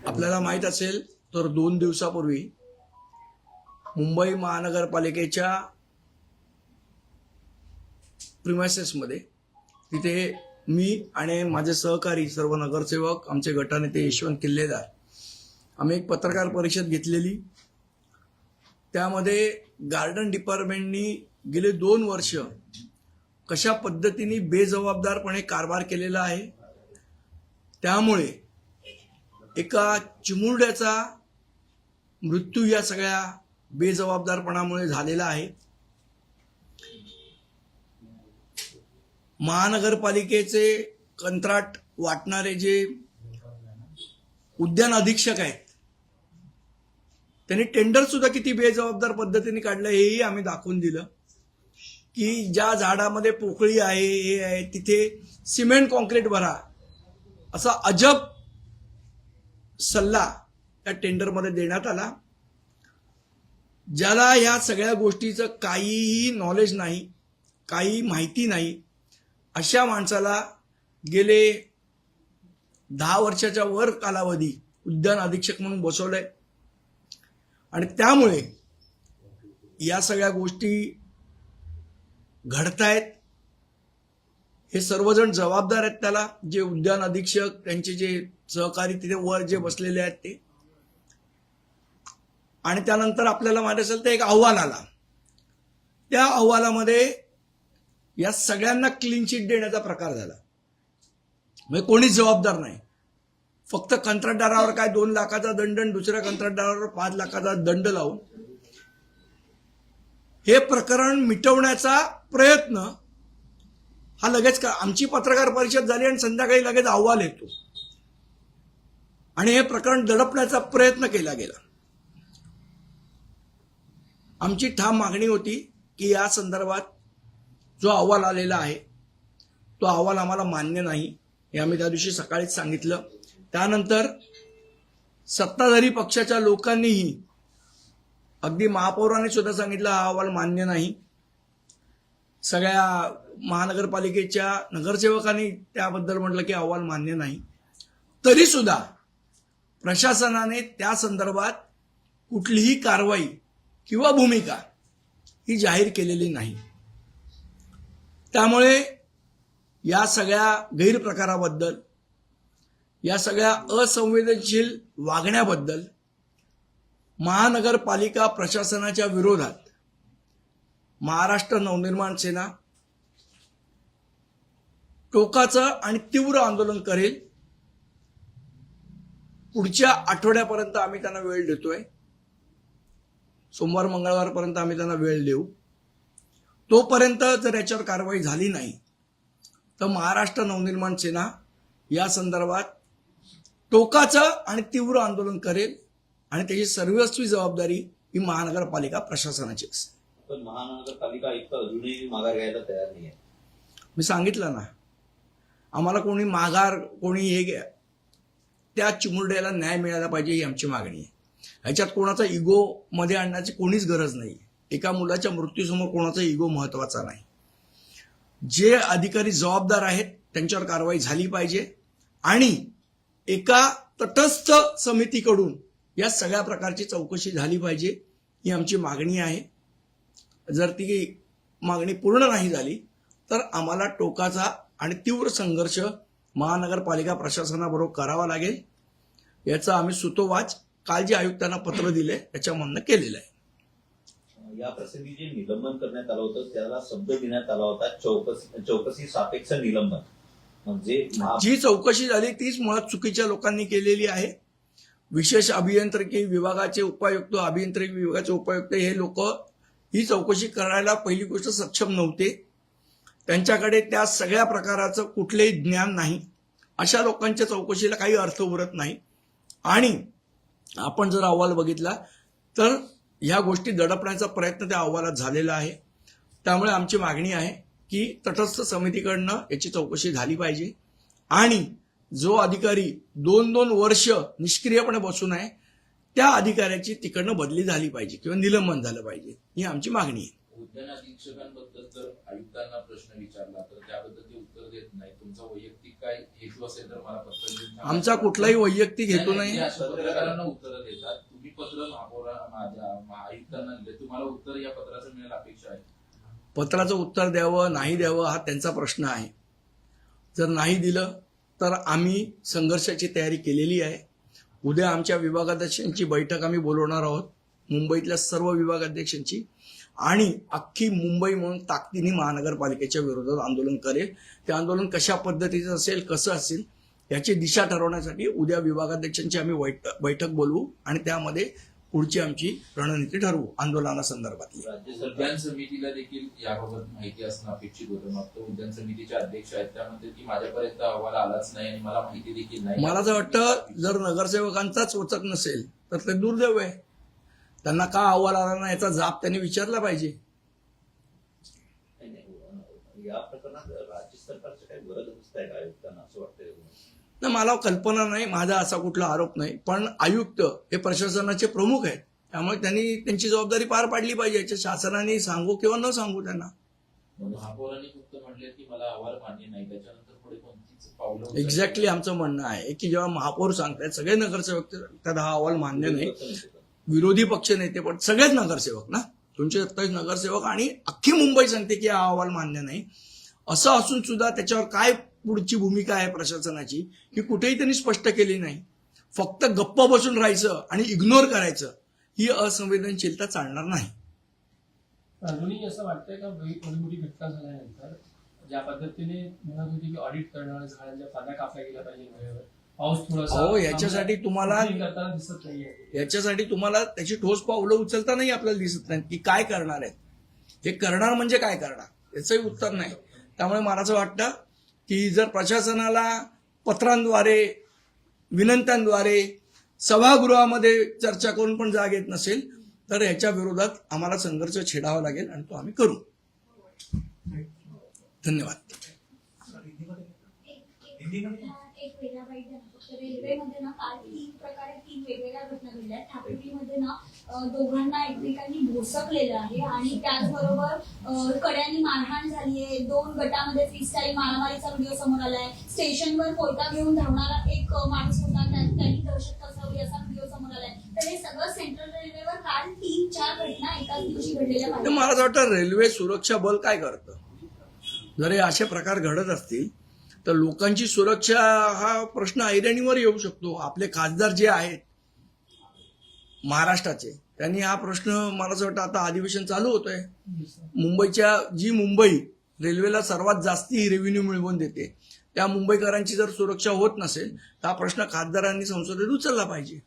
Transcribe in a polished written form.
आपल्याला माहित असेल तर 2 दिवसापूर्वी मुंबई महानगरपालिकेच्या प्रिमायसेसमध्ये तिथे मी आणि माझे सहकारी सर्व नगरसेवक आमचे गटनेते यशवंत किल्लेदार आम्ही एक पत्रकार परिषद घेतलेली। त्यामध्ये गार्डन डिपार्टमेंटनी गेले 2 वर्ष कशा पद्धतीने बेजबाबदारपणे कारभार केलेला आहे, त्यामुळे एका चिमुरड्याचा मृत्यू या सगळ्या बेजबाबदारपणामुळे झालेला आहे। महानगरपालिकेचे कंत्राट वाटणारे जे उद्यान अधीक्षक आहेत त्यांनी टेंडर सुद्धा किती बेजबाबदार पद्धतीने काढलं हेही आम्ही दाखवून दिलं की ज्या झाडामध्ये पोकळी आहे हे आहे तिथे सिमेंट कॉन्क्रीट भरा असा अजब सल्ला त्या टेंडरमध्ये देण्यात आला। ज्याला या सगळ्या गोष्टीचं काहीही नॉलेज नाही, काही माहिती नाही, अशा माणसाला गेले 10 वर्षाच्या वर कालावधी उद्यान अधीक्षक म्हणून बसवलंय आणि त्यामुळे या सगळ्या गोष्टी घडतायत। हे सर्वजण जबाबदार आहेत त्याला, जे उद्यान अधीक्षक त्यांचे जे सहकारी तिथे वर जे बसलेले आहेत ते। आणि त्यानंतर आपल्याला माहिती असेल तर एक अहवाल आला, त्या अहवालामध्ये या सगळ्यांना क्लीन चिट देण्याचा प्रकार झाला। म्हणजे कोणीच जबाबदार नाही, फक्त कंत्राटदारावर काय 2 लाखाचा दंड आणि दुसऱ्या कंत्राटदारावर 5 लाखाचा दंड लावून हे प्रकरण मिटवण्याचा प्रयत्न हा लगेच आमची पत्रकार परिषद झाली आणि संध्याकाळी लगेच अहवाल येतो आणि हे प्रकरण दडपण्याचा प्रयत्न केला गेला। आमची ठाम मागणी होती की या संदर्भात जो अहवाल आलेला आहे तो अहवाल आम्हाला मान्य नाही, हे आम्ही त्या दिवशी सकाळीच सांगितलं। त्यानंतर सत्ताधारी पक्षाच्या लोकांनीही, अगदी महापौरांनी सुद्धा सांगितलं हा अहवाल मान्य नाही। सगळ्या महानगरपालिकेच्या नगरसेवकांनी त्याबद्दल म्हटलं की अहवाल मान्य नाही। तरी सुद्धा प्रशासनाने त्या संदर्भात कुठलीही कारवाई किंवा भूमिका ही जाहीर केलेली नाही। त्यामुळे या सगळ्या गैरप्रकाराबद्दल, या सगळ्या असंवेदनशील वागण्याबद्दल महानगरपालिका प्रशासनाच्या विरोधात महाराष्ट्र नवनिर्माण सेना टोकाचं आणि तीव्र आंदोलन करेल। पुढच्या आठवड्यापर्यंत आम्ही त्यांना वेळ देतोय, सोमवार मंगळवारपर्यंत आम्ही त्यांना वेळ देऊ। तोपर्यंत जर याच्यावर कारवाई झाली नाही तर महाराष्ट्र नवनिर्माण सेना या संदर्भात टोकाचं आणि तीव्र आंदोलन करेल आणि त्याची सर्वस्वी जबाबदारी ही महानगरपालिका प्रशासनाची असेल। पण महानगरपालिका आयुक्त अजूनही माघार घ्यायला तयार नाही आहे। मी सांगितलं ना, आम्हाला कोणी माघार कोणी हे घ्या, त्या चिमुरड्याला न्याय मिळाला पाहिजे ही आमची मागणी आहे। ह्याच्यात कोणाचा इगो मध्ये आणण्याची कोणीच गरज नाही। एका मुलाच्या मृत्यूसमोर कोणाचा इगो महत्वाचा नाही। जे अधिकारी जबाबदार आहेत त्यांच्यावर कारवाई झाली पाहिजे आणि एका तटस्थ समितीकडून या सगळ्या प्रकारची चौकशी झाली पाहिजे ही आमची मागणी आहे। जर ती मागणी पूर्ण नाही झाली तर आम्हाला टोकाचा आणि तीव्र संघर्ष महानगरपालिका प्रशासनाबरोबर करावा लागेल। याचा आम्ही सुतोवाच काल जे आयुक्तांना पत्र दिले त्याच्यामधनं केलेलं आहे। या प्रसंगी जे निलंबन करण्यात आलं होतं त्याला शब्द देण्यात आला होता चौकशी सापेक्ष निलंबन। म्हणजे जी चौकशी झाली तीच मुळात चुकीच्या लोकांनी केलेली आहे। विशेष अभियांत्रिकी विभागाचे उपायुक्त, अभियांत्रिकी विभागाचे उपायुक्त हे लोक ही चौकशी करायला पहिली गोष्ट सक्षम नव्हते, त्यांच्याकडे त्या सगळ्या प्रकाराचं कुठलेही ज्ञान नाही। अशा लोकांच्या चौकशीला काही अर्थ उरत नाही आणि आपण जर अहवाल बघितला तर ह्या गोष्टी दडपण्याचा प्रयत्न त्या अहवालात झालेला आहे। त्यामुळे आमची मागणी आहे की तटस्थ समितीकडनं याची चौकशी झाली पाहिजे आणि जो अधिकारी 2-2 वर्ष निष्क्रियपणे बसून आहे त्या अधिकाऱ्याची तिकडनं बदली झाली पाहिजे किंवा निलंबन झालं पाहिजे, ही आमची मागणी आहे। उद्यान अधीक्षकांबद्दल जर आयुक्तांना प्रश्न विचारला तर त्याबद्दल ते उत्तर देत नाही, तुमचा वैयक्तिक काय हेतू असेल तर मला पत्र लिहून सांगा. आमचा कुठलाही वैयक्तिक हेतू नाही. हे अशा पत्रकारांना उत्तरं देतात. तुम्ही पत्र माझ्या आयुक्तांना लिहिले, तुम्हाला उत्तर या पत्राचं मिळेल अपेक्षा आहे. पत्राचं उत्तर द्यावं नाही द्यावं हा त्यांचा प्रश्न आहे. जर नाही दिलं तर आम्ही संघर्षाची तयारी केलेली आहे. उद्या आमच्या विभागाध्यक्षांची बैठक आम्ही बोलवणार आहोत, मुंबईतल्या सर्व विभागाध्यक्षांची, आणि अख्खी मुंबई म्हणून ताकदीने महानगरपालिकेच्या विरोधात आंदोलन करेल. ते आंदोलन कशा पद्धतीचं असेल, कसं असेल याची दिशा ठरवण्यासाठी उद्या विभागाध्यक्षांची आम्ही बैठक बोलवू आणि त्यामध्ये पुढची आमची रणनीती ठरवू आंदोलनासंदर्भातली. राज्य सरकार उद्यान समितीला देखील याबाबत माहिती असणं अपेक्षित होतं. मग तो उद्यान समितीचे अध्यक्ष आहेत, त्यामध्ये की माझ्यापर्यंत अहवाल आलाच नाही आणि मला माहिती देखील नाही. मला असं वाटतं जर नगरसेवकांचाच वचक नसेल तर ते दुर्दैव आहे. त्यांना का अहवाल आला नाही याचा जाब त्यांनी विचारला पाहिजे. या प्रकरणात राज्य सरकारचं काही गरज नसतंय का आयुक्तांना, असं वाटतंय? नाही, मला कल्पना नाही, माझा असा कुठला आरोप नाही, पण आयुक्त हे प्रशासनाचे प्रमुख आहेत, त्यामुळे त्यांनी त्यांची जबाबदारी पार पाडली पाहिजे. याच्या शासनाने सांगू किंवा न सांगू त्यांना. महापौरांनी फक्त म्हटले की मला अहवाल मान्य नाही, त्याच्यानंतर पुढे कोणतीच पावलं उचलली. एक्झॅक्टली आमचं म्हणणं आहे की जेव्हा महापौर सांगतायत सगळे नगरसेवक त्यात हा अहवाल मान्य नाही, विरोधी पक्ष नेते पण सगळेच नगरसेवक ना, 227 नगरसेवक आणि अख्खी मुंबई सांगते की हा अहवाल मान्य नाही. असं असून सुद्धा त्याच्यावर काय पुढची भूमिका आहे प्रशासनाची ही कुठेही त्यांनी स्पष्ट केली नाही. फक्त गप्प बसून राहायचं आणि इग्नोर करायचं ही असंवेदनशीलता चालणार नाही. अजूनही असं वाटतंय का एवढी मोठी घटना झाल्यानंतर ज्या पद्धतीने म्हणत होती की ऑडिट करणं, झाडांच्या फांद्या कापल्या गेल्या पाहिजे वेळेवर, पाऊस थोडासा हो, याच्यासाठी तुम्हाला करताना दिसत नाहीये. याच्यासाठी तुम्हाला त्याची ठोस पावलं उचलता नाही आपल्याला दिसत नाही की काय करणार आहेत. हे करणार म्हणजे काय करणार याचंही उत्तर नाही. त्यामुळे मला असं वाटतं की जर प्रशासनाला पत्रांद्वारे, विनंत्यांद्वारे, सभागृहामध्ये चर्चा करून पण जाग येत नसेल तर याच्या विरोधात आम्हाला संघर्ष छेडावा लागेल आणि तो आम्ही करू. धन्यवाद. एक वेगळा बाईट द्या. रेल्वेमध्ये ना काल 3 वेगवेगळ्या घटना घडल्या. ठाकुर्लीमध्ये ना दोघांना एकमेकांनी भोसकलेलं आहे आणि त्याचबरोबर कड्यांनी मारहाण झाली आहे. 2 गटामध्ये फ्रीस्टाईल मारामारीचा व्हिडिओ समोर आलाय. स्टेशनवर कोयता घेऊन धावणारा एक माणूस होता, त्यांनी दहशत पसरवली असा व्हिडिओ समोर आलाय. तर हे सगळं सेंट्रल रेल्वेवर काल 3-4 घटना एकाच दिवशी घडलेल्या तर मला असं वाटतं रेल्वे सुरक्षा बल काय करतं. जर हे असे प्रकार घडत असतील तर लोकांची सुरक्षा हा प्रश्न ऐरणीवर येऊ शकतो. आपले खासदार जे आहेत महाराष्ट्राचे त्यांनी हा प्रश्न, मला असं वाटतं आता अधिवेशन चालू होतंय, जी मुंबई रेल्वेला सर्वात जास्ती रेव्हेन्यू मिळवून देते त्या मुंबईकरांची जर सुरक्षा होत नसेल तर हा प्रश्न खासदारांनी संसदेत उचलला पाहिजे.